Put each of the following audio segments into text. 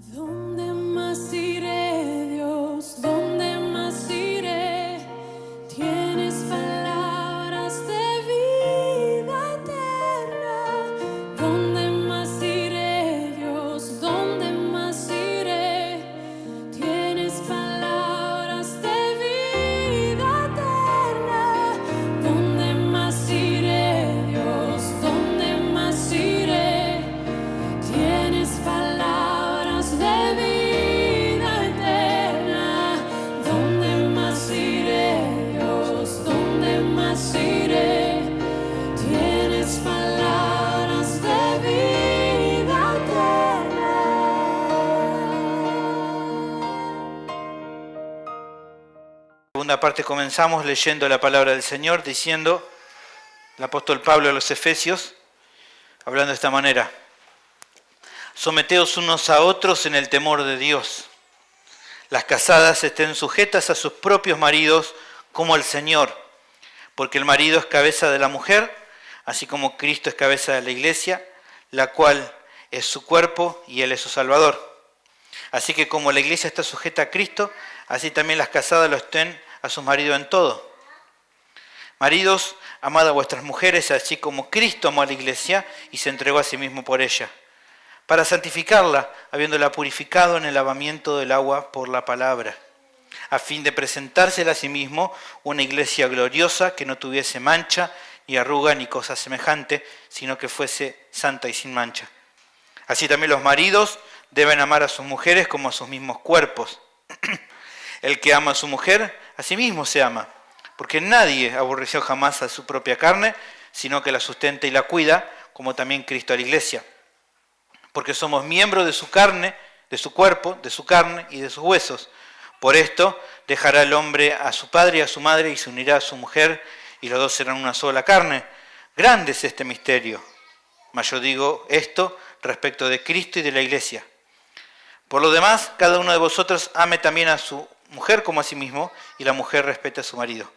¿Dónde más iré, Dios? ¿Dónde más iré? Tienes palabras de vida eterna. ¿Dónde más iré, Dios? ¿Dónde más iré? Tienes palabras de vida eterna. ¿Dónde más iré, Dios? ¿Dónde más iré? Tienes palabras de vida eterna. ¿Dónde más iré, Dios? ¿Dónde más iré? Tienes palabras de vida eterna. Segunda parte comenzamos leyendo la palabra del Señor, diciendo el apóstol Pablo a los Efesios, hablando de esta manera: someteos unos a otros en el temor de Dios. Las casadas estén sujetas a sus propios maridos como al Señor, porque el marido es cabeza de la mujer, así como Cristo es cabeza de la iglesia, la cual es su cuerpo y Él es su Salvador. Así que como la iglesia está sujeta a Cristo, así también las casadas lo estén a sus maridos en todo. Maridos, amad a vuestras mujeres, así como Cristo amó a la iglesia y se entregó a sí mismo por ella, para santificarla, habiéndola purificado en el lavamiento del agua por la palabra, a fin de presentársela a sí mismo una iglesia gloriosa, que no tuviese mancha, ni arruga, ni cosa semejante, sino que fuese santa y sin mancha. Así también los maridos deben amar a sus mujeres como a sus mismos cuerpos. El que ama a su mujer, a sí mismo se ama, porque nadie aborreció jamás a su propia carne, sino que la sustenta y la cuida, como también Cristo a la iglesia. Porque somos miembros de su carne, de su cuerpo, de su carne y de sus huesos. Por esto dejará el hombre a su padre y a su madre y se unirá a su mujer, y los dos serán una sola carne. Grande es este misterio, mas yo digo esto respecto de Cristo y de la iglesia. Por lo demás, cada uno de vosotros ame también a su mujer como a sí mismo, y la mujer respete a su marido.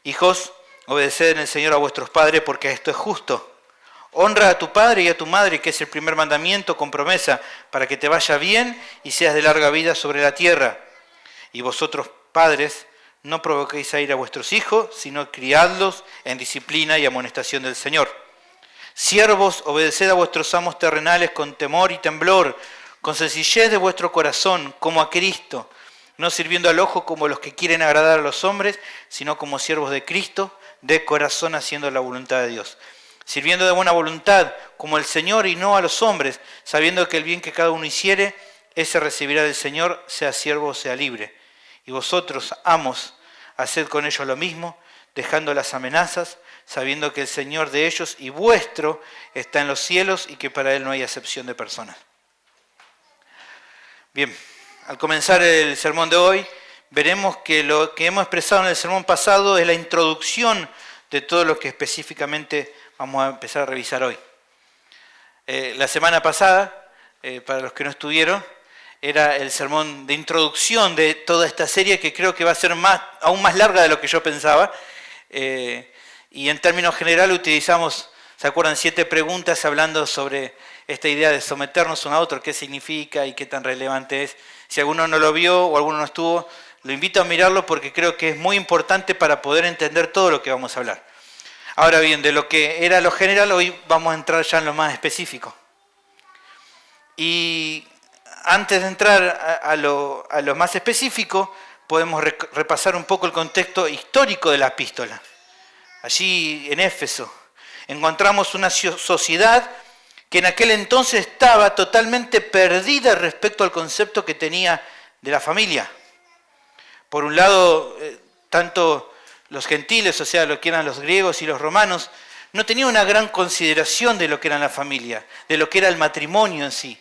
Hijos, obedeced en el Señor a vuestros padres, porque esto es justo. Honra a tu padre y a tu madre, que es el primer mandamiento con promesa, para que te vaya bien y seas de larga vida sobre la tierra. Y vosotros, padres, no provoquéis a ira a vuestros hijos, sino criadlos en disciplina y amonestación del Señor. Siervos, obedeced a vuestros amos terrenales con temor y temblor, con sencillez de vuestro corazón, como a Cristo, no sirviendo al ojo como los que quieren agradar a los hombres, sino como siervos de Cristo, de corazón haciendo la voluntad de Dios. Sirviendo de buena voluntad, como el Señor y no a los hombres, sabiendo que el bien que cada uno hiciere, ese recibirá del Señor, sea siervo o sea libre. Y vosotros, amos, haced con ellos lo mismo, dejando las amenazas, sabiendo que el Señor de ellos y vuestro está en los cielos y que para Él no hay acepción de personas. Bien, al comenzar el sermón de hoy, veremos que lo que hemos expresado en el sermón pasado es la introducción de todo lo que específicamente vamos a empezar a revisar hoy. La semana pasada, para los que no estuvieron, era el sermón de introducción de toda esta serie, que creo que va a ser aún más larga de lo que yo pensaba. Y en términos generales utilizamos, ¿se acuerdan? 7 preguntas hablando sobre esta idea de someternos uno a otro, qué significa y qué tan relevante es. Si alguno no lo vio o alguno no estuvo, lo invito a mirarlo porque creo que es muy importante para poder entender todo lo que vamos a hablar. Ahora bien, de lo que era lo general, hoy vamos a entrar ya en lo más específico. Y antes de entrar a lo más específico, podemos repasar un poco el contexto histórico de la epístola. Allí en Éfeso encontramos una sociedad que en aquel entonces estaba totalmente perdida respecto al concepto que tenía de la familia. Por un lado, tanto los gentiles, o sea, lo que eran los griegos y los romanos, no tenían una gran consideración de lo que era la familia, de lo que era el matrimonio en sí.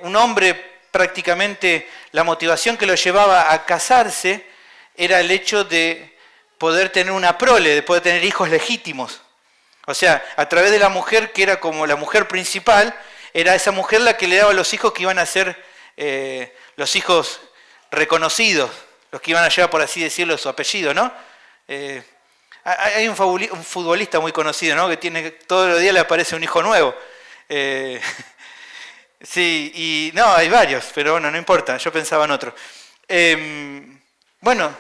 Un hombre, prácticamente, la motivación que lo llevaba a casarse era el hecho de poder tener una prole, de poder tener hijos legítimos. O sea, a través de la mujer, que era como la mujer principal, era esa mujer la que le daba los hijos que iban a ser los hijos reconocidos, los que iban a llevar, por así decirlo, su apellido, ¿no? Hay un futbolista muy conocido, ¿no? Que todos los días le aparece un hijo nuevo. Sí, y no, hay varios, pero bueno, no importa, yo pensaba en otro. Bueno,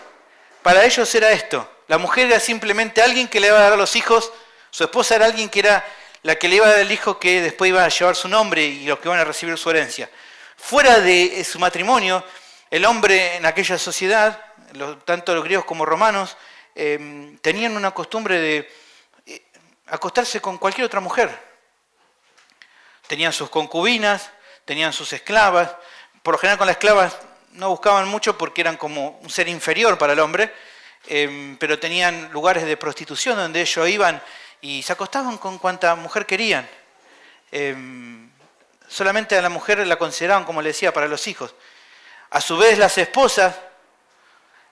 para ellos era esto. La mujer era simplemente alguien que le iba a dar a los hijos, su esposa era alguien que era la que le iba a dar el hijo que después iba a llevar su nombre y los que iban a recibir su herencia. Fuera de su matrimonio, el hombre en aquella sociedad, tanto los griegos como romanos, tenían una costumbre de acostarse con cualquier otra mujer. Tenían sus concubinas, tenían sus esclavas. Por lo general con las esclavas no buscaban mucho porque eran como un ser inferior para el hombre, pero tenían lugares de prostitución donde ellos iban y se acostaban con cuanta mujer querían. Solamente a la mujer la consideraban, como le decía, para los hijos. A su vez las esposas,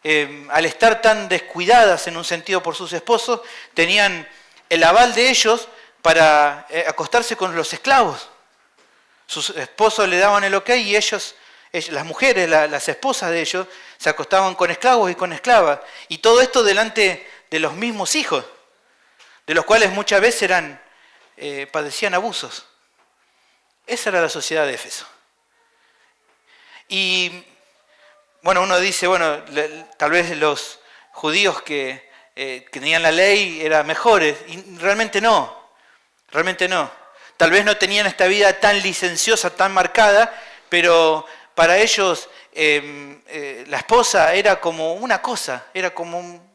al estar tan descuidadas en un sentido por sus esposos, tenían el aval de ellos para acostarse con los esclavos. Sus esposos le daban el ok y ellos, las mujeres, las esposas de ellos, se acostaban con esclavos y con esclavas. Y todo esto delante de los mismos hijos, de los cuales muchas veces padecían abusos. Esa era la sociedad de Éfeso. Y bueno, uno dice, bueno, tal vez los judíos que tenían la ley eran mejores, y realmente no. Realmente no. Tal vez no tenían esta vida tan licenciosa, tan marcada, pero para ellos la esposa era como una cosa, era como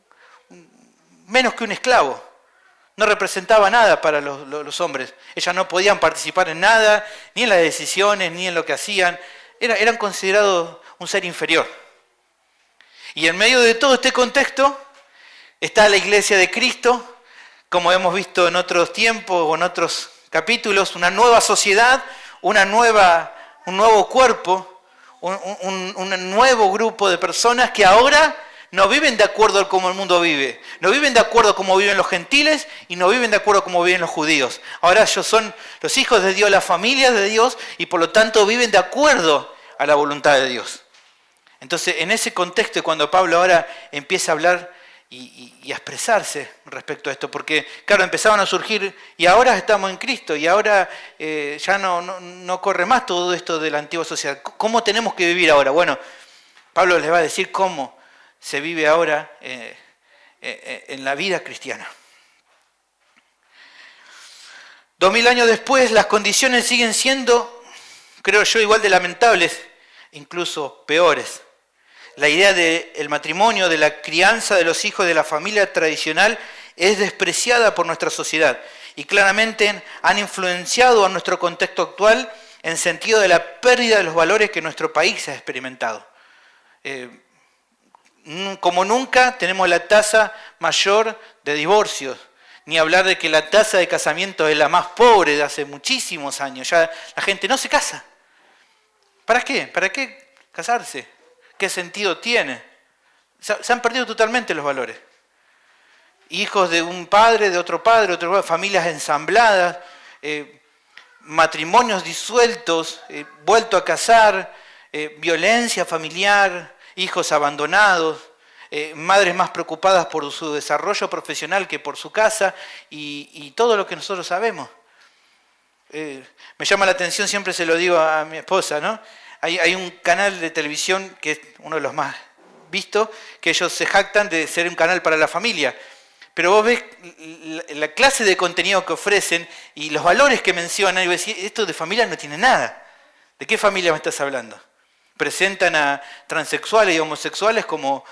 menos que un esclavo. No representaba nada para los hombres. Ellas no podían participar en nada, ni en las decisiones, ni en lo que hacían. Eran considerados un ser inferior. Y en medio de todo este contexto está la Iglesia de Cristo, como hemos visto en otros tiempos o en otros capítulos, una nueva sociedad, un nuevo cuerpo, un nuevo grupo de personas que ahora no viven de acuerdo a cómo el mundo vive, no viven de acuerdo a cómo viven los gentiles y no viven de acuerdo a cómo viven los judíos. Ahora ellos son los hijos de Dios, la familia de Dios, y por lo tanto viven de acuerdo a la voluntad de Dios. Entonces, en ese contexto, cuando Pablo ahora empieza a hablar y a expresarse respecto a esto, porque claro, empezaban a surgir, y ahora estamos en Cristo, y ahora ya no corre más todo esto de la antigua sociedad. ¿Cómo tenemos que vivir ahora? Bueno, Pablo les va a decir cómo se vive ahora en la vida cristiana. 2000 años después, las condiciones siguen siendo, creo yo, igual de lamentables, incluso peores. La idea del matrimonio, de la crianza de los hijos de la familia tradicional es despreciada por nuestra sociedad y claramente han influenciado a nuestro contexto actual en sentido de la pérdida de los valores que nuestro país ha experimentado. Como nunca tenemos la tasa mayor de divorcios, ni hablar de que la tasa de casamiento es la más pobre de hace muchísimos años. Ya la gente no se casa. ¿Para qué? ¿Para qué casarse? ¿Qué sentido tiene? Se han perdido totalmente los valores. Hijos de un padre, de otro padre, familias ensambladas, matrimonios disueltos, vuelto a casar, violencia familiar, hijos abandonados, madres más preocupadas por su desarrollo profesional que por su casa y todo lo que nosotros sabemos. Me llama la atención, siempre se lo digo a mi esposa, ¿no? Hay un canal de televisión que es uno de los más vistos, que ellos se jactan de ser un canal para la familia. Pero vos ves la clase de contenido que ofrecen y los valores que mencionan, y vos decís, esto de familia no tiene nada. ¿De qué familia me estás hablando? Presentan a transexuales y homosexuales como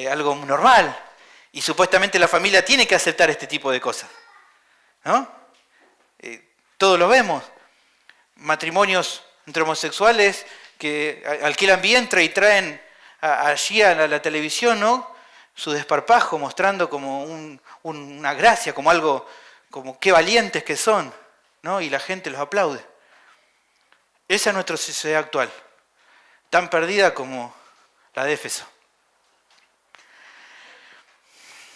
algo normal. Y supuestamente la familia tiene que aceptar este tipo de cosas. ¿No? Todos lo vemos. Matrimonios entre homosexuales que alquilan vientre y traen allí a la televisión, ¿no? Su desparpajo, mostrando como una gracia, como algo, como qué valientes que son, ¿no? Y la gente los aplaude. Esa es nuestra sociedad actual, tan perdida como la de Éfeso.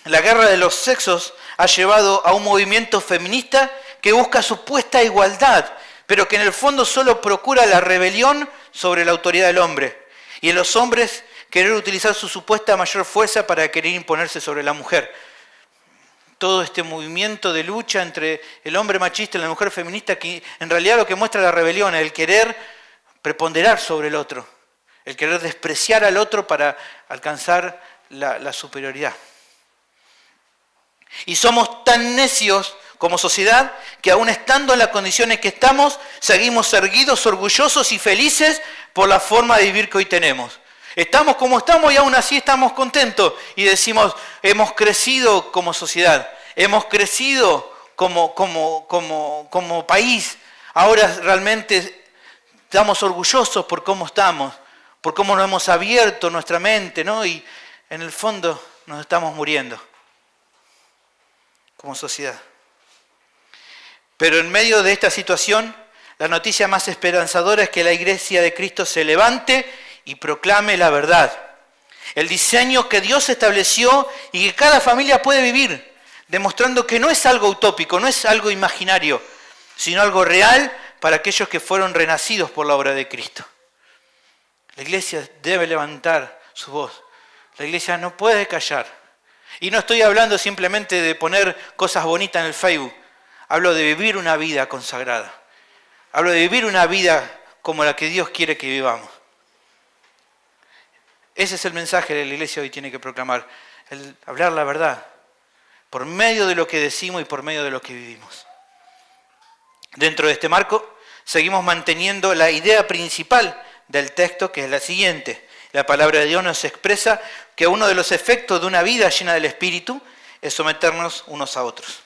La guerra de los sexos ha llevado a un movimiento feminista que busca supuesta igualdad, pero que en el fondo solo procura la rebelión sobre la autoridad del hombre. Y en los hombres querer utilizar su supuesta mayor fuerza para querer imponerse sobre la mujer. Todo este movimiento de lucha entre el hombre machista y la mujer feminista, que en realidad lo que muestra la rebelión, el querer preponderar sobre el otro, el querer despreciar al otro para alcanzar la superioridad. Y somos tan necios como sociedad que aún estando en las condiciones que estamos, seguimos erguidos, orgullosos y felices por la forma de vivir que hoy tenemos. Estamos como estamos y aún así estamos contentos y decimos, hemos crecido como sociedad, hemos crecido como país. Ahora realmente estamos orgullosos por cómo estamos, por cómo nos hemos abierto nuestra mente, ¿no? Y en el fondo nos estamos muriendo como sociedad. Pero en medio de esta situación, la noticia más esperanzadora es que la Iglesia de Cristo se levante y proclame la verdad. El diseño que Dios estableció y que cada familia puede vivir, demostrando que no es algo utópico, no es algo imaginario, sino algo real para aquellos que fueron renacidos por la obra de Cristo. La Iglesia debe levantar su voz. La Iglesia no puede callar. Y no estoy hablando simplemente de poner cosas bonitas en el Facebook. Hablo de vivir una vida consagrada. Hablo de vivir una vida como la que Dios quiere que vivamos. Ese es el mensaje que la Iglesia hoy tiene que proclamar. El hablar la verdad. Por medio de lo que decimos y por medio de lo que vivimos. Dentro de este marco, seguimos manteniendo la idea principal del texto, que es la siguiente. La palabra de Dios nos expresa que uno de los efectos de una vida llena del Espíritu es someternos unos a otros.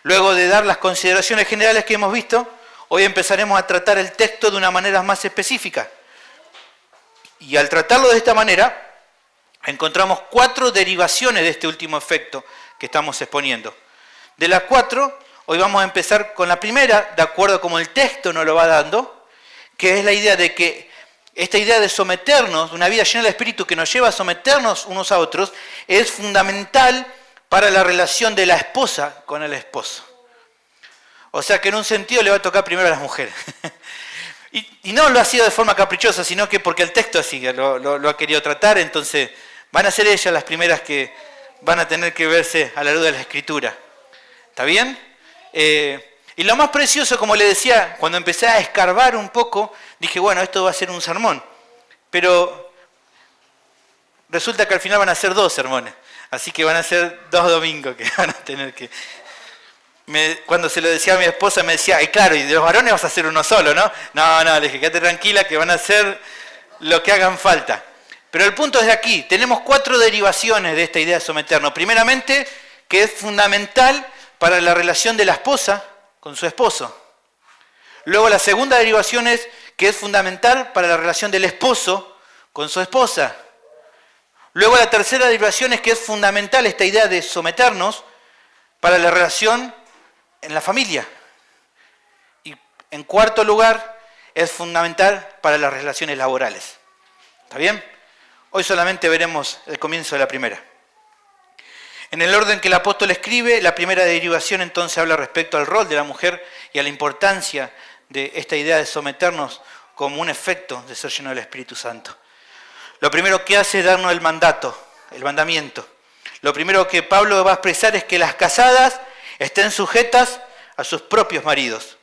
Luego de dar las consideraciones generales que hemos visto, hoy empezaremos a tratar el texto de una manera más específica. Y al tratarlo de esta manera, encontramos 4 derivaciones de este último efecto que estamos exponiendo. De las 4, hoy vamos a empezar con la primera, de acuerdo a como el texto nos lo va dando, que es la idea de que esta idea de someternos, una vida llena del Espíritu que nos lleva a someternos unos a otros, es fundamental para la relación de la esposa con el esposo. O sea que en un sentido le va a tocar primero a las mujeres. y no lo ha sido de forma caprichosa, sino que porque el texto así lo ha querido tratar, entonces van a ser ellas las primeras que van a tener que verse a la luz de la Escritura. ¿Está bien? Y lo más precioso, como le decía, cuando empecé a escarbar un poco, dije, bueno, esto va a ser un sermón. Pero resulta que al final van a ser 2 sermones. Así que van a ser 2 domingos que van a tener que... Cuando se lo decía a mi esposa me decía, claro, y de los varones vas a hacer uno solo, ¿no? No, le dije, quédate tranquila que van a hacer lo que hagan falta. Pero el punto es de aquí, tenemos 4 derivaciones de esta idea de someternos. Primeramente, que es fundamental para la relación de la esposa con su esposo. Luego la segunda derivación es que es fundamental para la relación del esposo con su esposa. Luego la tercera derivación es que es fundamental esta idea de someternos para la relación en la familia. Y en cuarto lugar, es fundamental para las relaciones laborales. ¿Está bien? Hoy solamente veremos el comienzo de la primera. En el orden que el apóstol escribe, la primera derivación entonces habla respecto al rol de la mujer y a la importancia de esta idea de someternos como un efecto de ser lleno del Espíritu Santo. Lo primero que hace es darnos el mandato, el mandamiento. Lo primero que Pablo va a expresar es que las casadas estén sujetas a sus propios maridos.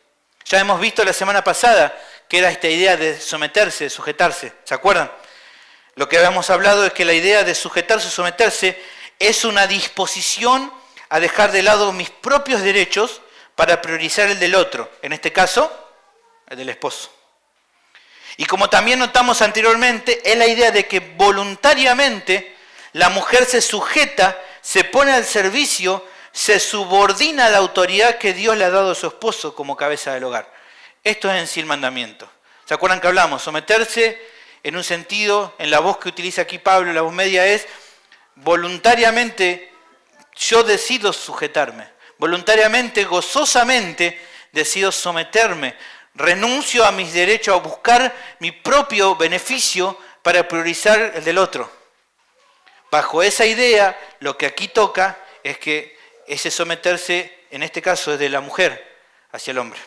Ya hemos visto la semana pasada que era esta idea de someterse, de sujetarse. ¿Se acuerdan? Lo que habíamos hablado es que la idea de sujetarse, someterse, es una disposición a dejar de lado mis propios derechos para priorizar el del otro. En este caso, el del esposo. Y como también notamos anteriormente, es la idea de que voluntariamente la mujer se sujeta, se pone al servicio, se subordina a la autoridad que Dios le ha dado a su esposo como cabeza del hogar. Esto es en sí el mandamiento. ¿Se acuerdan que hablamos? Someterse en un sentido, en la voz que utiliza aquí Pablo, la voz media es voluntariamente yo decido sujetarme. Voluntariamente, gozosamente decido someterme. Renuncio a mis derechos a buscar mi propio beneficio para priorizar el del otro. Bajo esa idea, lo que aquí toca es que ese someterse, en este caso, es de la mujer hacia el hombre.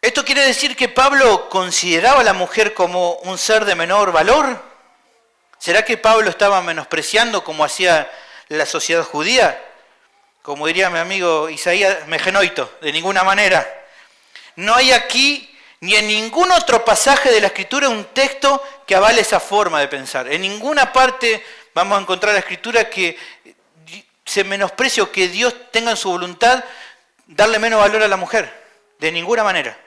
¿Esto quiere decir que Pablo consideraba a la mujer como un ser de menor valor? ¿Será que Pablo estaba menospreciando como hacía la sociedad judía? Como diría mi amigo Isaías, megenoito, de ninguna manera. No hay aquí ni en ningún otro pasaje de la Escritura un texto que avale esa forma de pensar. En ninguna parte vamos a encontrar la Escritura que se menosprecie o que Dios tenga en su voluntad darle menos valor a la mujer. De ninguna manera.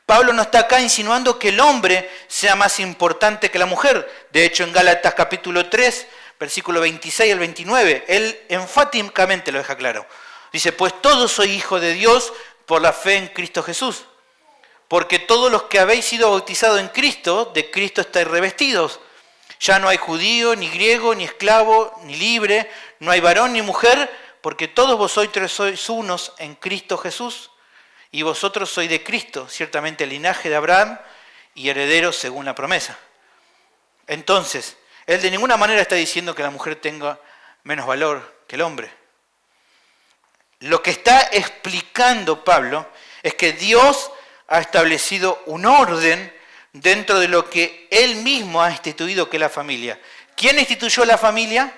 Pablo no está acá insinuando que el hombre sea más importante que la mujer. De hecho, en Gálatas capítulo 3, versículo 26 al 29, él enfáticamente lo deja claro. Dice, pues todos sois hijos de Dios por la fe en Cristo Jesús. Porque todos los que habéis sido bautizados en Cristo, de Cristo estáis revestidos. Ya no hay judío, ni griego, ni esclavo, ni libre, no hay varón ni mujer, porque todos vosotros sois unos en Cristo Jesús. Y vosotros sois de Cristo, ciertamente el linaje de Abraham y herederos según la promesa. Entonces, él de ninguna manera está diciendo que la mujer tenga menos valor que el hombre. Lo que está explicando Pablo es que Dios ha establecido un orden dentro de lo que Él mismo ha instituido, que es la familia. ¿Quién instituyó la familia?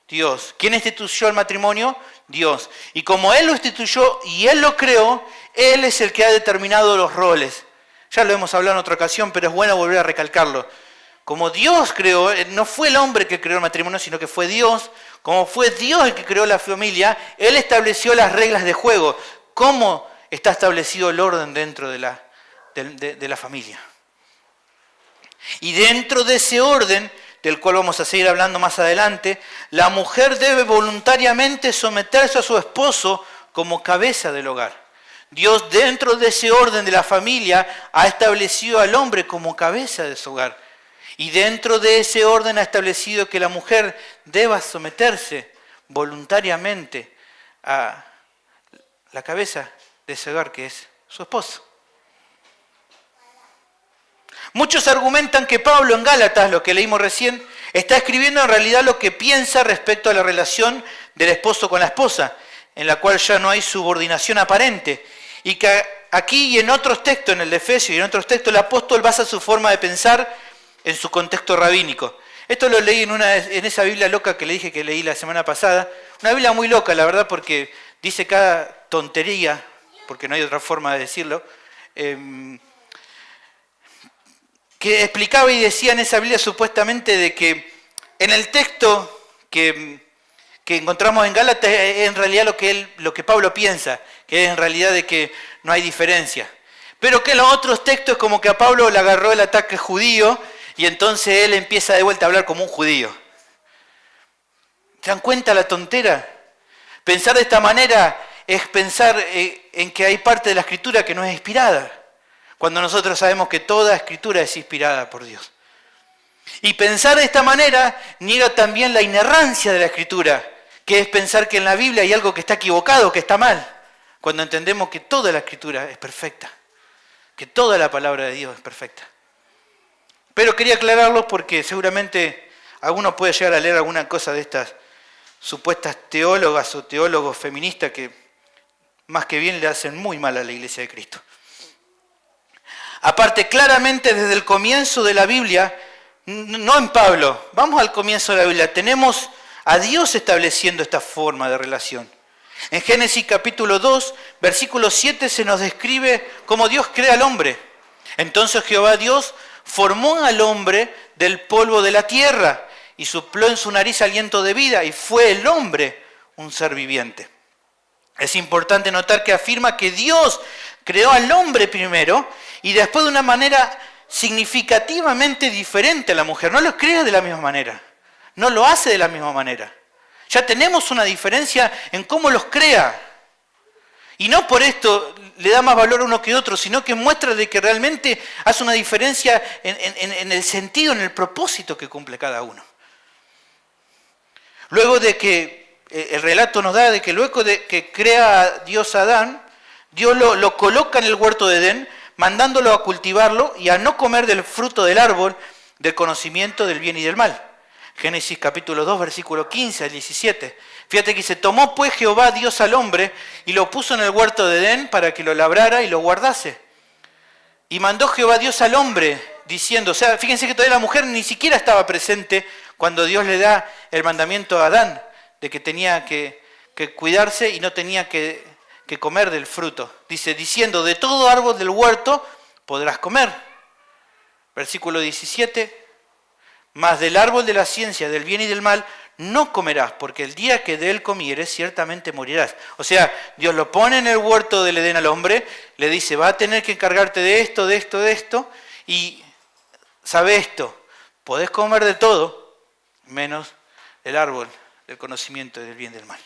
Dios. ¿Quién instituyó el matrimonio? Dios. Y como Él lo instituyó y Él lo creó, Él es el que ha determinado los roles. Ya lo hemos hablado en otra ocasión, pero es bueno volver a recalcarlo. Como Dios creó, no fue el hombre que creó el matrimonio, sino que fue Dios. Como fue Dios el que creó la familia, Él estableció las reglas de juego. ¿Cómo está establecido el orden dentro de la familia? Y dentro de ese orden, del cual vamos a seguir hablando más adelante, la mujer debe voluntariamente someterse a su esposo como cabeza del hogar. Dios, dentro de ese orden de la familia, ha establecido al hombre como cabeza de su hogar. Y dentro de ese orden ha establecido que la mujer deba someterse voluntariamente a la cabeza de ese hogar, que es su esposo. Muchos argumentan que Pablo en Gálatas, lo que leímos recién, está escribiendo en realidad lo que piensa respecto a la relación del esposo con la esposa, en la cual ya no hay subordinación aparente. Y que aquí y en otros textos, en el de Efesios y en otros textos, el apóstol basa su forma de pensar en su contexto rabínico. Esto lo leí en esa Biblia loca que le dije que leí la semana pasada. Una Biblia muy loca, la verdad, porque dice cada tontería, porque no hay otra forma de decirlo, que explicaba y decía en esa Biblia supuestamente de que en el texto que encontramos en Gálatas es en realidad lo que Pablo piensa, que es en realidad de que no hay diferencia. Pero que en los otros textos es como que a Pablo le agarró el ataque judío y entonces él empieza de vuelta a hablar como un judío. ¿Se dan cuenta la tontera? Pensar de esta manera es pensar en que hay parte de la Escritura que no es inspirada, cuando nosotros sabemos que toda Escritura es inspirada por Dios. Y pensar de esta manera niega también la inerrancia de la Escritura, que es pensar que en la Biblia hay algo que está equivocado, que está mal, cuando entendemos que toda la Escritura es perfecta, que toda la palabra de Dios es perfecta. Pero quería aclararlo porque seguramente alguno puede llegar a leer alguna cosa de estas supuestas teólogas o teólogos feministas que más que bien le hacen muy mal a la Iglesia de Cristo. Aparte, claramente desde el comienzo de la Biblia, no en Pablo, vamos al comienzo de la Biblia, tenemos a Dios estableciendo esta forma de relación. En Génesis capítulo 2, versículo 7 se nos describe cómo Dios crea al hombre. Entonces Jehová Dios formó al hombre del polvo de la tierra y sopló en su nariz aliento de vida y fue el hombre un ser viviente. Es importante notar que afirma que Dios creó al hombre primero y después de una manera significativamente diferente a la mujer. No lo crea de la misma manera, no lo hace de la misma manera. Ya tenemos una diferencia en cómo los crea. Y no por esto le da más valor a uno que a otro, sino que muestra de que realmente hace una diferencia en el sentido, en el propósito que cumple cada uno. Luego de que el relato nos da de que luego de que crea Dios a Adán, Dios lo coloca en el huerto de Edén, mandándolo a cultivarlo y a no comer del fruto del árbol del conocimiento del bien y del mal. Génesis capítulo 2, versículo 15 al 17. Fíjate que dice, tomó pues Jehová Dios al hombre y lo puso en el huerto de Edén para que lo labrara y lo guardase. Y mandó Jehová Dios al hombre diciendo, o sea, fíjense que todavía la mujer ni siquiera estaba presente cuando Dios le da el mandamiento a Adán de que tenía que cuidarse y no tenía que que comer del fruto. Dice, diciendo, de todo árbol del huerto podrás comer. Versículo 17, mas del árbol de la ciencia, del bien y del mal, no comerás, porque el día que de él comieres, ciertamente morirás. O sea, Dios lo pone en el huerto del Edén al hombre, le dice, va a tener que encargarte de esto, de esto, de esto, y sabe esto, podés comer de todo, menos el árbol del conocimiento del bien y del mal.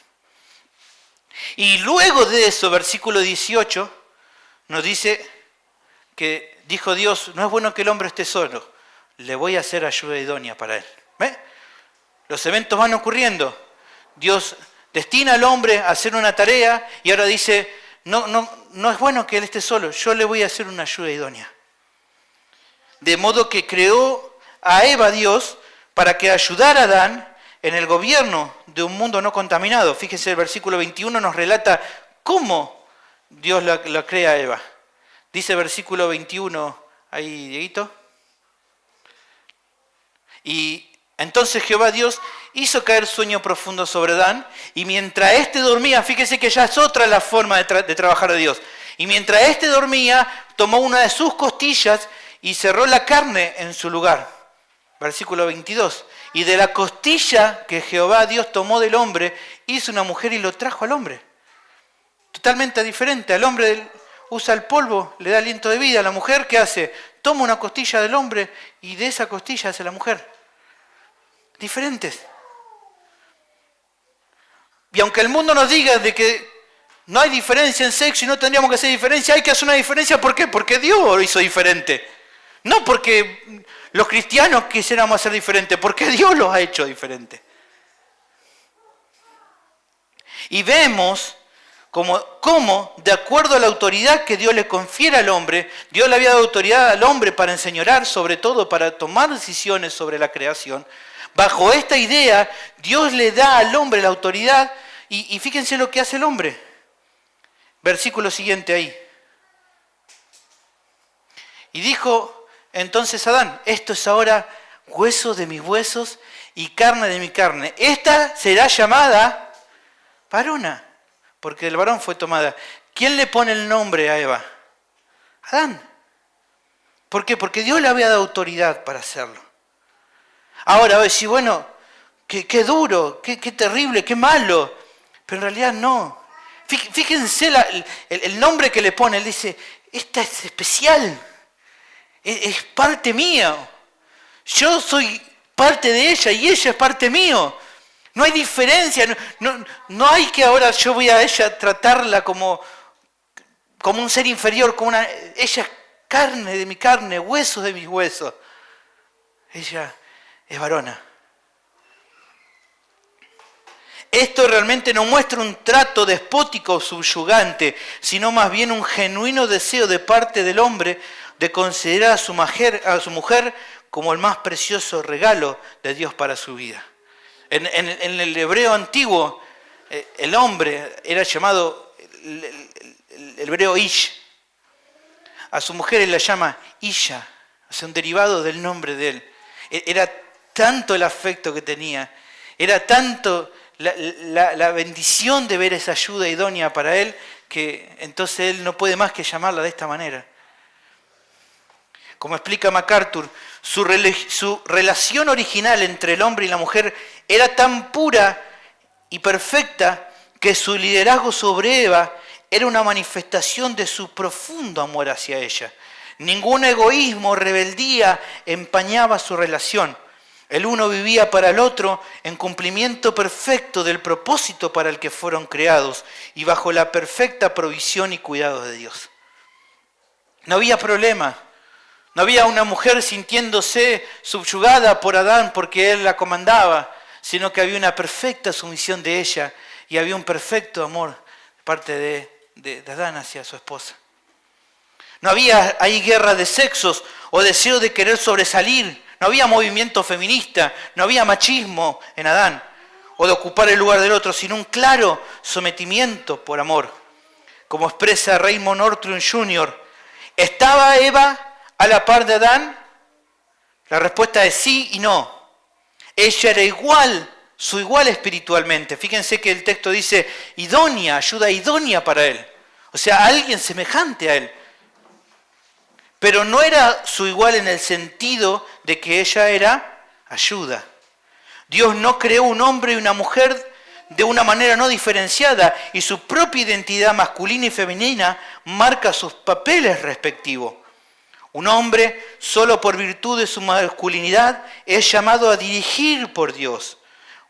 Y luego de eso, versículo 18, nos dice que dijo Dios, no es bueno que el hombre esté solo, le voy a hacer ayuda idónea para él. ¿Ve? Los eventos van ocurriendo. Dios destina al hombre a hacer una tarea y ahora dice, no es bueno que él esté solo, yo le voy a hacer una ayuda idónea. De modo que creó a Eva Dios para que ayudara a Adán en el gobierno de un mundo no contaminado. Fíjese, el versículo 21 nos relata cómo Dios la crea a Eva. Dice versículo 21, ahí Dieguito. Y entonces Jehová Dios hizo caer sueño profundo sobre Adán, y mientras éste dormía, fíjese que ya es otra la forma de trabajar a Dios, y mientras éste dormía, tomó una de sus costillas y cerró la carne en su lugar. Versículo 22. Y de la costilla que Jehová Dios tomó del hombre, hizo una mujer y lo trajo al hombre. Totalmente diferente. Al hombre usa el polvo, le da aliento de vida. A la mujer, ¿qué hace? Toma una costilla del hombre y de esa costilla hace la mujer. Diferentes. Y aunque el mundo nos diga de que no hay diferencia en sexo y no tendríamos que hacer diferencia, hay que hacer una diferencia. ¿Por qué? Porque Dios lo hizo diferente. No porque los cristianos quisiéramos hacer diferente, porque Dios los ha hecho diferente. Y vemos cómo, de acuerdo a la autoridad que Dios le confiere al hombre, Dios le había dado autoridad al hombre para enseñorar, sobre todo para tomar decisiones sobre la creación. Bajo esta idea, Dios le da al hombre la autoridad y fíjense lo que hace el hombre. Versículo siguiente ahí. Y dijo entonces Adán, esto es ahora hueso de mis huesos y carne de mi carne. Esta será llamada varona, porque del varón fue tomada. ¿Quién le pone el nombre a Eva? Adán. ¿Por qué? Porque Dios le había dado autoridad para hacerlo. Ahora voy a decir, bueno, qué duro, qué terrible, qué malo. Pero en realidad no. Fíjense el nombre que le pone. Él dice, esta es especial. Es parte mía. Yo soy parte de ella y ella es parte mío. No hay diferencia. No hay que ahora yo voy a ella tratarla como un ser inferior. Ella es carne de mi carne, huesos de mis huesos. Ella es varona. Esto realmente no muestra un trato despótico o subyugante, sino más bien un genuino deseo de parte del hombre de considerar a su mujer como el más precioso regalo de Dios para su vida. En el hebreo antiguo, el hombre era llamado, el hebreo ish. A su mujer él la llama Isha, o sea, un derivado del nombre de él. Era tanto el afecto que tenía, era tanto la bendición de ver esa ayuda idónea para él, que entonces él no puede más que llamarla de esta manera. Como explica MacArthur, su relación original entre el hombre y la mujer era tan pura y perfecta que su liderazgo sobre Eva era una manifestación de su profundo amor hacia ella. Ningún egoísmo o rebeldía empañaba su relación. El uno vivía para el otro en cumplimiento perfecto del propósito para el que fueron creados y bajo la perfecta provisión y cuidado de Dios. No había problema. No había una mujer sintiéndose subyugada por Adán porque él la comandaba, sino que había una perfecta sumisión de ella y había un perfecto amor de parte de Adán hacia su esposa. No había ahí guerra de sexos o deseo de querer sobresalir. No había movimiento feminista, no había machismo en Adán o de ocupar el lugar del otro, sino un claro sometimiento por amor. Como expresa Raymond Norton Jr., ¿estaba Eva a la par de Adán? La respuesta es sí y no. Ella era igual su igual espiritualmente. Fíjense que el texto dice idónea, ayuda idónea para él. O sea, alguien semejante a él. Pero no era su igual en el sentido de que ella era ayuda. Dios no creó un hombre y una mujer de una manera no diferenciada y su propia identidad masculina y femenina marca sus papeles respectivos. Un hombre, solo por virtud de su masculinidad, es llamado a dirigir por Dios.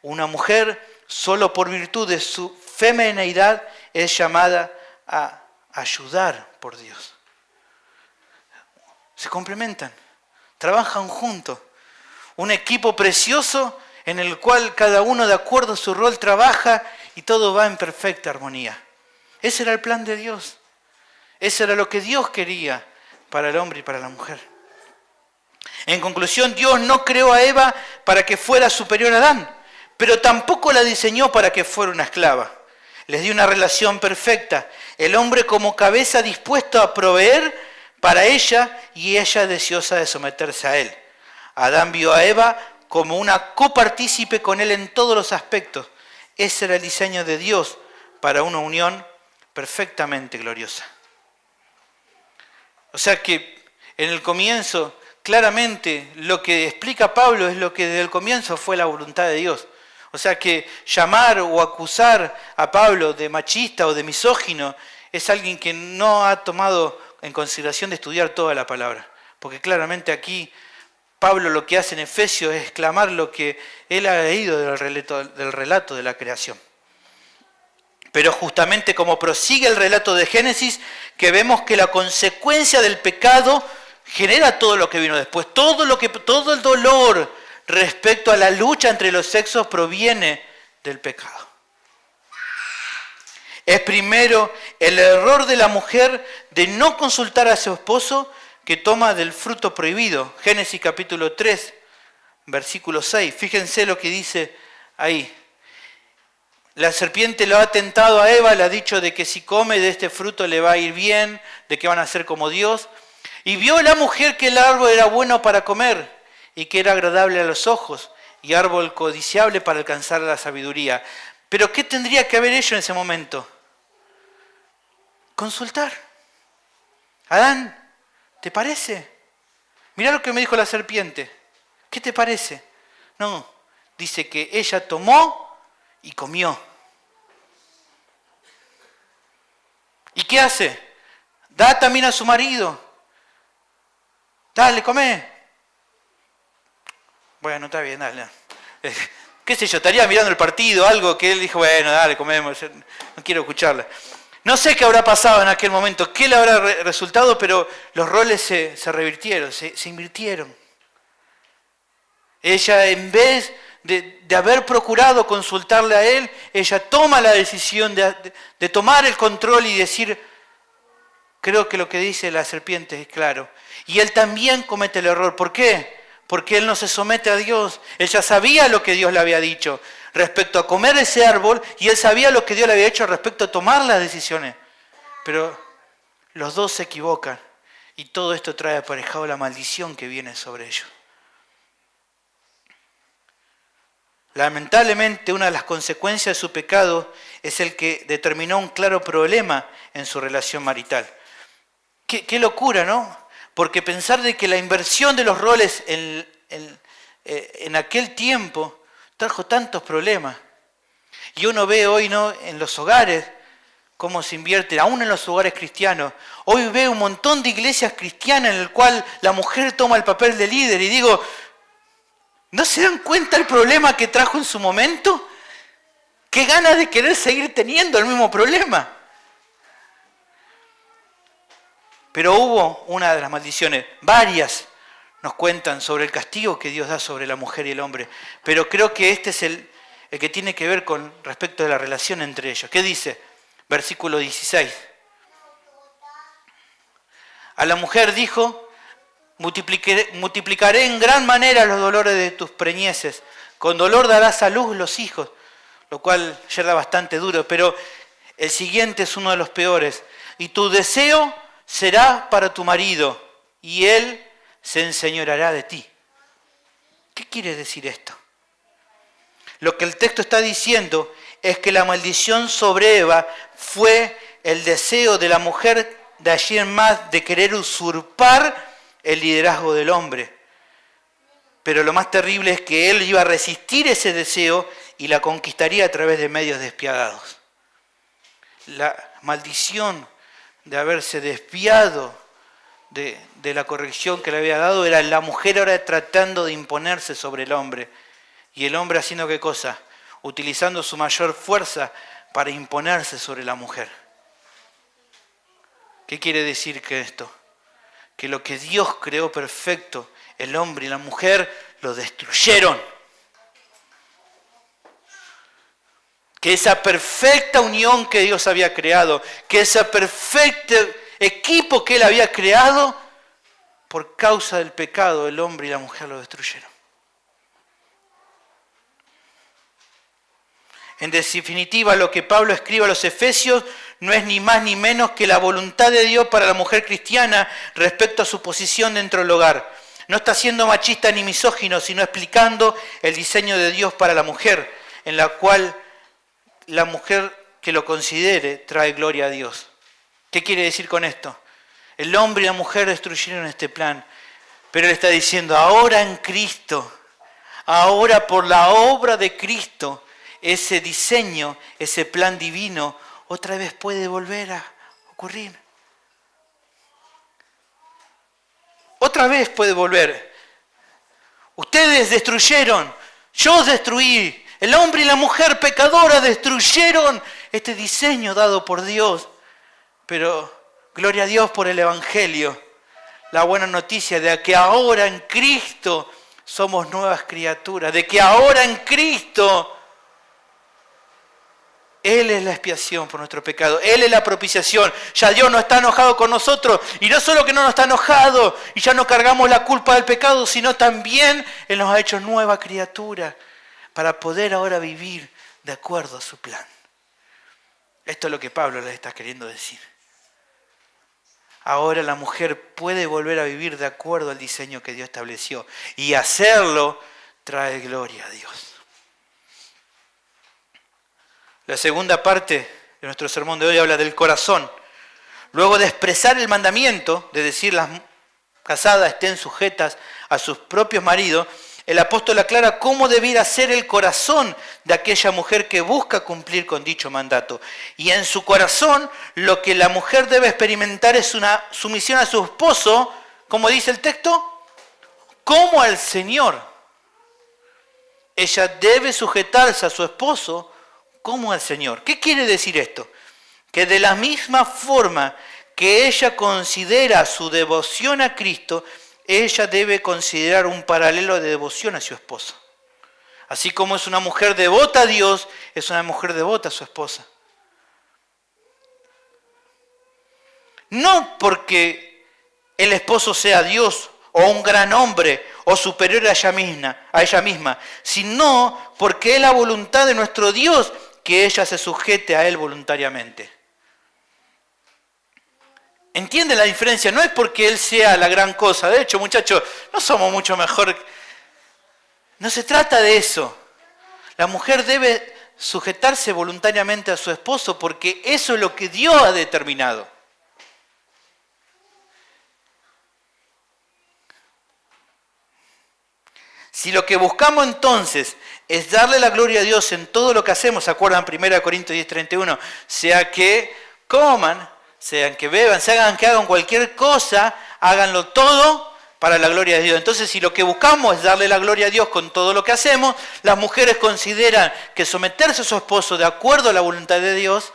Una mujer, solo por virtud de su femineidad, es llamada a ayudar por Dios. Se complementan, trabajan juntos. Un equipo precioso en el cual cada uno de acuerdo a su rol trabaja y todo va en perfecta armonía. Ese era el plan de Dios. Ese era lo que Dios quería para el hombre y para la mujer. En conclusión, Dios no creó a Eva para que fuera superior a Adán, pero tampoco la diseñó para que fuera una esclava. Les dio una relación perfecta. El hombre como cabeza dispuesto a proveer para ella y ella deseosa de someterse a él. Adán vio a Eva como una copartícipe con él en todos los aspectos. Ese era el diseño de Dios para una unión perfectamente gloriosa. O sea que en el comienzo, claramente, lo que explica Pablo es lo que desde el comienzo fue la voluntad de Dios. O sea que llamar o acusar a Pablo de machista o de misógino es alguien que no ha tomado en consideración de estudiar toda la palabra. Porque claramente aquí Pablo lo que hace en Efesios es exclamar lo que él ha leído del relato de la creación. Pero justamente como prosigue el relato de Génesis, que vemos que la consecuencia del pecado genera todo lo que vino después. Todo el dolor respecto a la lucha entre los sexos proviene del pecado. Es primero el error de la mujer de no consultar a su esposo que toma del fruto prohibido. Génesis capítulo 3, versículo 6. Fíjense lo que dice ahí. La serpiente lo ha tentado a Eva, le ha dicho de que si come de este fruto le va a ir bien, de que van a ser como Dios. Y vio la mujer que el árbol era bueno para comer y que era agradable a los ojos y árbol codiciable para alcanzar la sabiduría. Pero ¿qué tendría que haber hecho en ese momento? Consultar. Adán, ¿te parece? Mirá lo que me dijo la serpiente. ¿Qué te parece? No, dice que ella tomó y comió. ¿Y qué hace? Da también a su marido. Dale, come. Bueno, está bien, dale. Qué sé yo, estaría mirando el partido, algo que él dijo, bueno, dale, comemos, no quiero escucharla. No sé qué habrá pasado en aquel momento, qué le habrá resultado, pero los roles se revirtieron, se invirtieron. Ella, en vez de haber procurado consultarle a él, ella toma la decisión de tomar el control y decir, creo que lo que dice la serpiente es claro. Y él también comete el error. ¿Por qué? Porque él no se somete a Dios. Él ya sabía lo que Dios le había dicho respecto a comer ese árbol y él sabía lo que Dios le había hecho respecto a tomar las decisiones. Pero los dos se equivocan y todo esto trae aparejado la maldición que viene sobre ellos. Lamentablemente, una de las consecuencias de su pecado es el que determinó un claro problema en su relación marital. Qué locura, ¿no? Porque pensar de que la inversión de los roles en aquel tiempo trajo tantos problemas. Y uno ve hoy, ¿no?, en los hogares cómo se invierte, aún en los hogares cristianos. Hoy veo un montón de iglesias cristianas en el cual la mujer toma el papel de líder y digo, ¿no se dan cuenta el problema que trajo en su momento? ¿Qué ganas de querer seguir teniendo el mismo problema? Pero hubo una de las maldiciones, varias nos cuentan sobre el castigo que Dios da sobre la mujer y el hombre, pero creo que este es el que tiene que ver con respecto de la relación entre ellos. ¿Qué dice? Versículo 16. A la mujer dijo, multiplicaré en gran manera los dolores de tus preñeces, con dolor darás a luz los hijos, lo cual ya era bastante duro, pero el siguiente es uno de los peores. Y tu deseo será para tu marido, y él se enseñoreará de ti. ¿Qué quiere decir esto? Lo que el texto está diciendo es que la maldición sobre Eva fue el deseo de la mujer de allí en más de querer usurpar el liderazgo del hombre. Pero lo más terrible es que él iba a resistir ese deseo y la conquistaría a través de medios despiadados. La maldición de haberse desviado de la corrección que le había dado era la mujer ahora tratando de imponerse sobre el hombre. Y el hombre haciendo ¿qué cosa? Utilizando su mayor fuerza para imponerse sobre la mujer. ¿Qué quiere decir que esto? Que lo que Dios creó perfecto, el hombre y la mujer lo destruyeron. Que esa perfecta unión que Dios había creado, que ese perfecto equipo que Él había creado, por causa del pecado, el hombre y la mujer lo destruyeron. En definitiva, lo que Pablo escribe a los Efesios no es ni más ni menos que la voluntad de Dios para la mujer cristiana respecto a su posición dentro del hogar. No está siendo machista ni misógino, sino explicando el diseño de Dios para la mujer, en la cual la mujer que lo considere trae gloria a Dios. ¿Qué quiere decir con esto? El hombre y la mujer destruyeron este plan, pero Él está diciendo, ahora en Cristo, ahora por la obra de Cristo, ese diseño, ese plan divino, otra vez puede volver a ocurrir. Otra vez puede volver. Ustedes destruyeron, yo destruí, el hombre y la mujer pecadora destruyeron este diseño dado por Dios. Pero gloria a Dios por el Evangelio, la buena noticia de que ahora en Cristo somos nuevas criaturas, de que ahora en Cristo Él es la expiación por nuestro pecado. Él es la propiciación. Ya Dios no está enojado con nosotros. Y no solo que no nos está enojado y ya no cargamos la culpa del pecado, sino también Él nos ha hecho nueva criatura para poder ahora vivir de acuerdo a su plan. Esto es lo que Pablo les está queriendo decir. Ahora la mujer puede volver a vivir de acuerdo al diseño que Dios estableció. Y hacerlo trae gloria a Dios. La segunda parte de nuestro sermón de hoy habla del corazón. Luego de expresar el mandamiento, de decir las casadas estén sujetas a sus propios maridos, el apóstol aclara cómo debiera ser el corazón de aquella mujer que busca cumplir con dicho mandato. Y en su corazón lo que la mujer debe experimentar es una sumisión a su esposo, como dice el texto, como al Señor. Ella debe sujetarse a su esposo como al Señor. ¿Qué quiere decir esto? Que de la misma forma que ella considera su devoción a Cristo, ella debe considerar un paralelo de devoción a su esposo. Así como es una mujer devota a Dios, es una mujer devota a su esposa. No porque el esposo sea Dios o un gran hombre o superior a ella misma, sino porque es la voluntad de nuestro Dios que ella se sujete a Él voluntariamente. ¿Entiende la diferencia? No es porque Él sea la gran cosa. De hecho, muchachos, no somos mucho mejor. No se trata de eso. La mujer debe sujetarse voluntariamente a su esposo porque eso es lo que Dios ha determinado. Si lo que buscamos entonces es darle la gloria a Dios en todo lo que hacemos, ¿se acuerdan? 1 Corintios 10:31, sea que coman, sean que beban, que hagan cualquier cosa, háganlo todo para la gloria de Dios. Entonces, si lo que buscamos es darle la gloria a Dios con todo lo que hacemos, las mujeres consideran que someterse a su esposo de acuerdo a la voluntad de Dios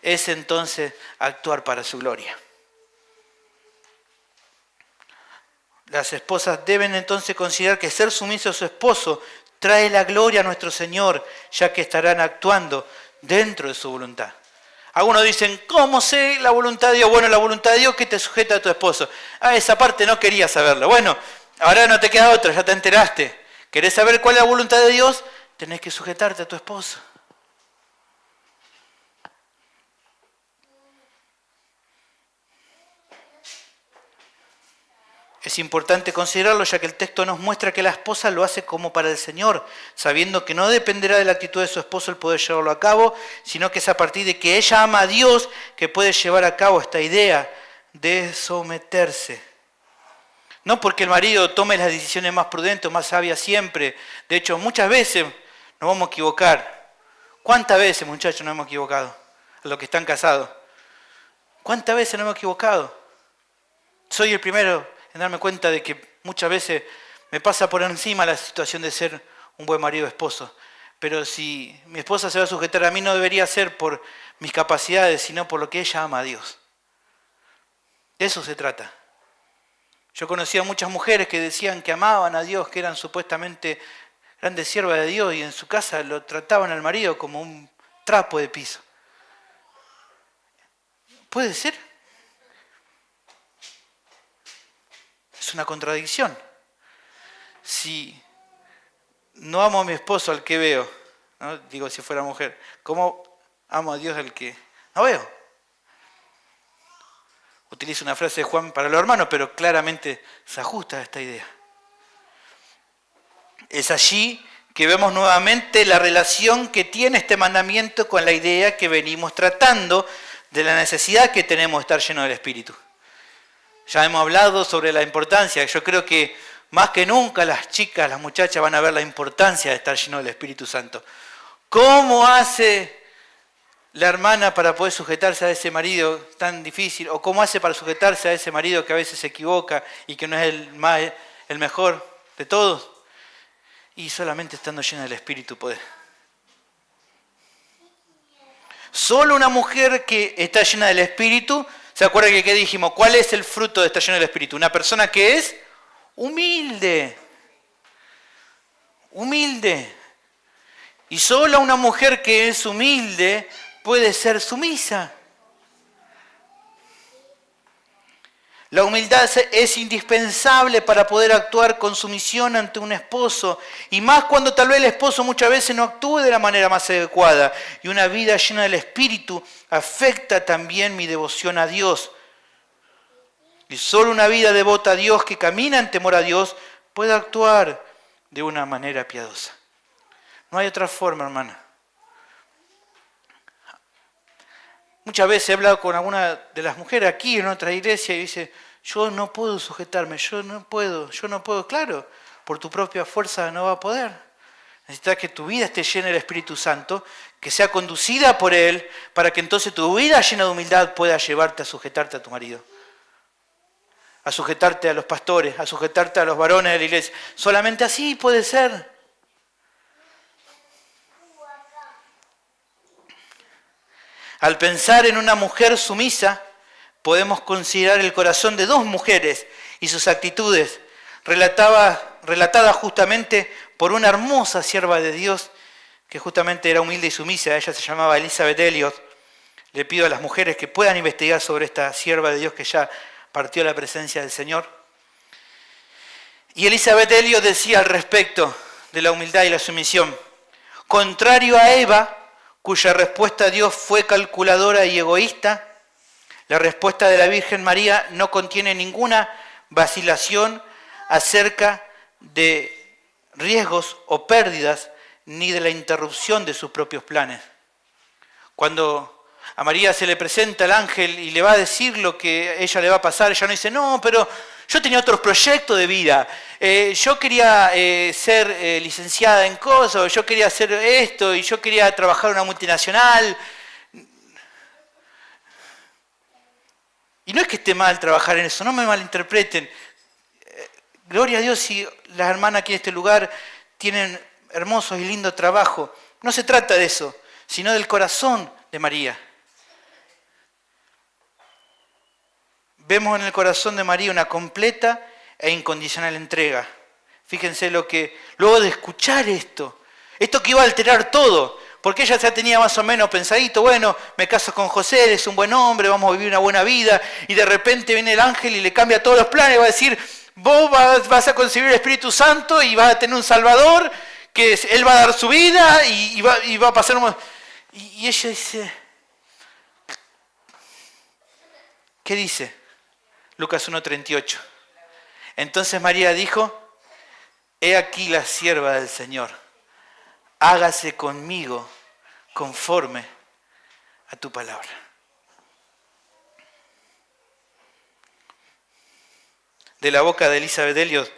es entonces actuar para su gloria. Las esposas deben entonces considerar que ser sumiso a su esposo trae la gloria a nuestro Señor, ya que estarán actuando dentro de su voluntad. Algunos dicen, ¿cómo sé la voluntad de Dios? Bueno, la voluntad de Dios que te sujeta a tu esposo. Esa parte no quería saberla. Bueno, ahora no te queda otra, ya te enteraste. ¿Querés saber cuál es la voluntad de Dios? Tenés que sujetarte a tu esposo. Es importante considerarlo ya que el texto nos muestra que la esposa lo hace como para el Señor, sabiendo que no dependerá de la actitud de su esposo el poder llevarlo a cabo, sino que es a partir de que ella ama a Dios que puede llevar a cabo esta idea de someterse. No porque el marido tome las decisiones más prudentes o más sabias siempre. De hecho, muchas veces nos vamos a equivocar. ¿Cuántas veces, muchachos, nos hemos equivocado? A los que están casados. ¿Cuántas veces nos hemos equivocado? Soy el primero en darme cuenta de que muchas veces me pasa por encima la situación de ser un buen marido o esposo. Pero si mi esposa se va a sujetar a mí, no debería ser por mis capacidades, sino por lo que ella ama a Dios. De eso se trata. Yo conocía a muchas mujeres que decían que amaban a Dios, que eran supuestamente grandes siervas de Dios, y en su casa lo trataban al marido como un trapo de piso. ¿Puede ser? Es una contradicción. Si no amo a mi esposo al que veo, ¿no? Digo si fuera mujer, ¿cómo amo a Dios al que no veo? Utilizo una frase de Juan para los hermanos, pero claramente se ajusta a esta idea. Es allí que vemos nuevamente la relación que tiene este mandamiento con la idea que venimos tratando de la necesidad que tenemos de estar llenos del Espíritu. Ya hemos hablado sobre la importancia. Yo creo que más que nunca las chicas, las muchachas van a ver la importancia de estar llenos del Espíritu Santo. ¿Cómo hace la hermana para poder sujetarse a ese marido tan difícil? ¿O cómo hace para sujetarse a ese marido que a veces se equivoca y que no es el mejor de todos? Y solamente estando llena del Espíritu puede. Solo una mujer que está llena del Espíritu. ¿Se acuerdan que dijimos? ¿Cuál es el fruto de estar lleno del Espíritu? Una persona que es humilde. Humilde. Y solo una mujer que es humilde puede ser sumisa. La humildad es indispensable para poder actuar con sumisión ante un esposo, y más cuando tal vez el esposo muchas veces no actúe de la manera más adecuada. Y una vida llena del Espíritu afecta también mi devoción a Dios. Y solo una vida devota a Dios, que camina en temor a Dios, puede actuar de una manera piadosa. No hay otra forma, hermana. Muchas veces he hablado con alguna de las mujeres aquí en otra iglesia y dice, yo no puedo sujetarme, yo no puedo. Claro, por tu propia fuerza no va a poder. Necesitas que tu vida esté llena del Espíritu Santo, que sea conducida por Él, para que entonces tu vida llena de humildad pueda llevarte a sujetarte a tu marido, a sujetarte a los pastores, a sujetarte a los varones de la iglesia. Solamente así puede ser. Al pensar en una mujer sumisa, podemos considerar el corazón de dos mujeres y sus actitudes, relatadas justamente por una hermosa sierva de Dios, que justamente era humilde y sumisa. Ella se llamaba Elizabeth Elliot. Le pido a las mujeres que puedan investigar sobre esta sierva de Dios que ya partió a la presencia del Señor. Y Elizabeth Elliot decía al respecto de la humildad y la sumisión: contrario a Eva, cuya respuesta a Dios fue calculadora y egoísta, la respuesta de la Virgen María no contiene ninguna vacilación acerca de riesgos o pérdidas, ni de la interrupción de sus propios planes. Cuando a María se le presenta el ángel y le va a decir lo que a ella le va a pasar, ella no dice, no, pero yo tenía otros proyectos de vida. Yo quería ser licenciada en cosas, yo quería hacer esto, y yo quería trabajar en una multinacional. Y no es que esté mal trabajar en eso, no me malinterpreten. Gloria a Dios si las hermanas aquí en este lugar tienen hermosos y lindos trabajos. No se trata de eso, sino del corazón de María. Vemos en el corazón de María una completa e incondicional entrega. Fíjense lo que, luego de escuchar esto que iba a alterar todo, porque ella ya tenía más o menos pensadito, bueno, me caso con José, él es un buen hombre, vamos a vivir una buena vida, y de repente viene el ángel y le cambia todos los planes, y va a decir, vos vas a concebir el Espíritu Santo y vas a tener un Salvador, que Él va a dar su vida y va a pasar un... Y ella dice, ¿qué dice? Lucas 1:38. Entonces María dijo: he aquí la sierva del Señor, hágase conmigo conforme a tu palabra. De la boca de Elisabeth Elliot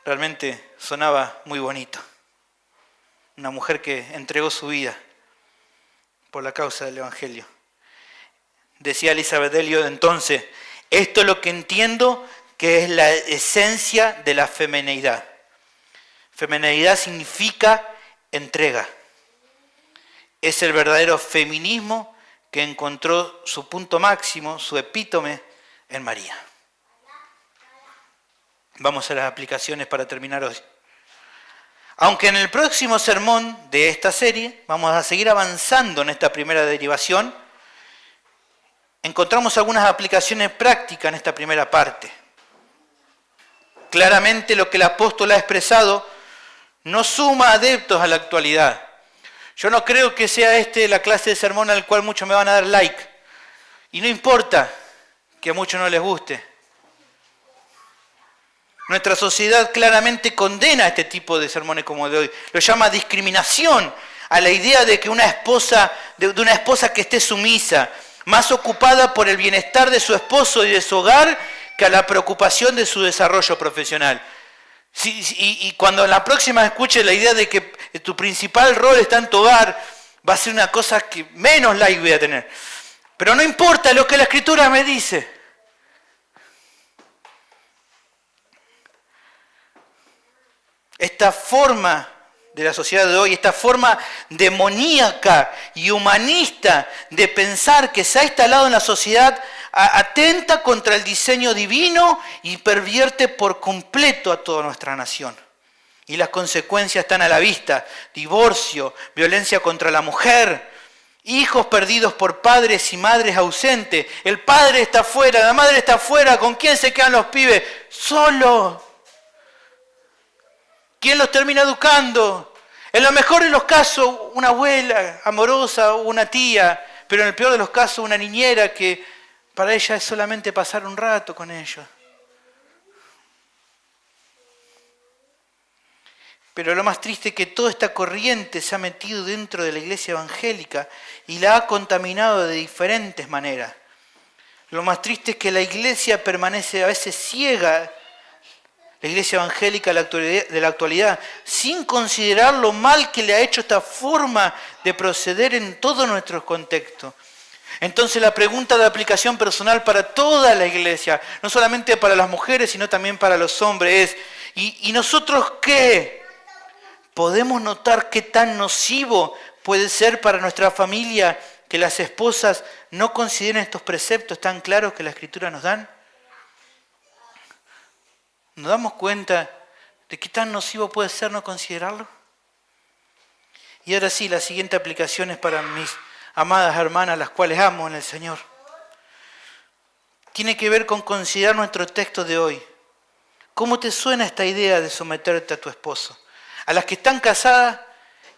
realmente sonaba muy bonito. Una mujer que entregó su vida por la causa del Evangelio. Decía Elisabeth Elliot entonces: esto es lo que entiendo que es la esencia de la femineidad. Femineidad significa entrega. Es el verdadero feminismo que encontró su punto máximo, su epítome, en María. Vamos a las aplicaciones para terminar hoy. Aunque en el próximo sermón de esta serie vamos a seguir avanzando en esta primera derivación, encontramos algunas aplicaciones prácticas en esta primera parte. Claramente lo que el apóstol ha expresado no suma adeptos a la actualidad. Yo no creo que sea la clase de sermón al cual muchos me van a dar like. Y no importa que a muchos no les guste. Nuestra sociedad claramente condena este tipo de sermones como el de hoy. Lo llama discriminación a la idea de que una esposa que esté sumisa, más ocupada por el bienestar de su esposo y de su hogar que a la preocupación de su desarrollo profesional. Y cuando en la próxima escuche la idea de que tu principal rol está en tu hogar, va a ser una cosa que menos like voy a tener. Pero no importa lo que la Escritura me dice. Esta forma de la sociedad de hoy, esta forma demoníaca y humanista de pensar que se ha instalado en la sociedad, atenta contra el diseño divino y pervierte por completo a toda nuestra nación. Y las consecuencias están a la vista: divorcio, violencia contra la mujer, hijos perdidos por padres y madres ausentes. El padre está afuera, la madre está afuera. ¿Con quién se quedan los pibes? Solos. ¿Quién los termina educando? En lo mejor de los casos, una abuela amorosa o una tía, pero en el peor de los casos, una niñera que para ella es solamente pasar un rato con ellos. Pero lo más triste es que toda esta corriente se ha metido dentro de la iglesia evangélica y la ha contaminado de diferentes maneras. Lo más triste es que la iglesia permanece a veces ciega, la iglesia evangélica de la actualidad, sin considerar lo mal que le ha hecho esta forma de proceder en todo nuestro contexto. Entonces la pregunta de aplicación personal para toda la iglesia, no solamente para las mujeres, sino también para los hombres, es: ¿y nosotros qué? ¿Podemos notar qué tan nocivo puede ser para nuestra familia que las esposas no consideren estos preceptos tan claros que la Escritura nos dan? ¿Nos damos cuenta de qué tan nocivo puede ser no considerarlo? Y ahora sí, la siguiente aplicación es para mis amadas hermanas, las cuales amo en el Señor. Tiene que ver con considerar nuestro texto de hoy. ¿Cómo te suena esta idea de someterte a tu esposo? A las que están casadas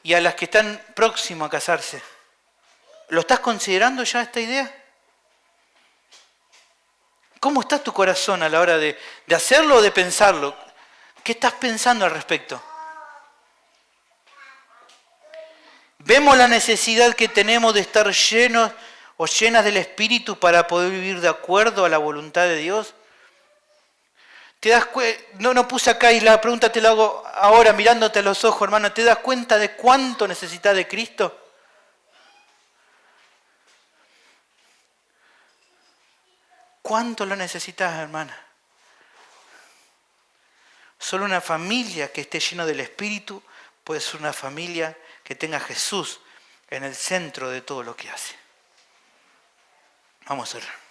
y a las que están próximas a casarse. ¿Lo estás considerando ya esta idea? ¿Cómo está tu corazón a la hora de hacerlo o de pensarlo? ¿Qué estás pensando al respecto? ¿Vemos la necesidad que tenemos de estar llenos o llenas del Espíritu para poder vivir de acuerdo a la voluntad de Dios? ¿Te das no puse acá y la pregunta te la hago ahora mirándote a los ojos, hermano. ¿Te das cuenta de cuánto necesitas de Cristo? ¿Cuánto lo necesitas, hermana? Solo una familia que esté llena del Espíritu puede ser una familia que tenga a Jesús en el centro de todo lo que hace. Vamos a orar.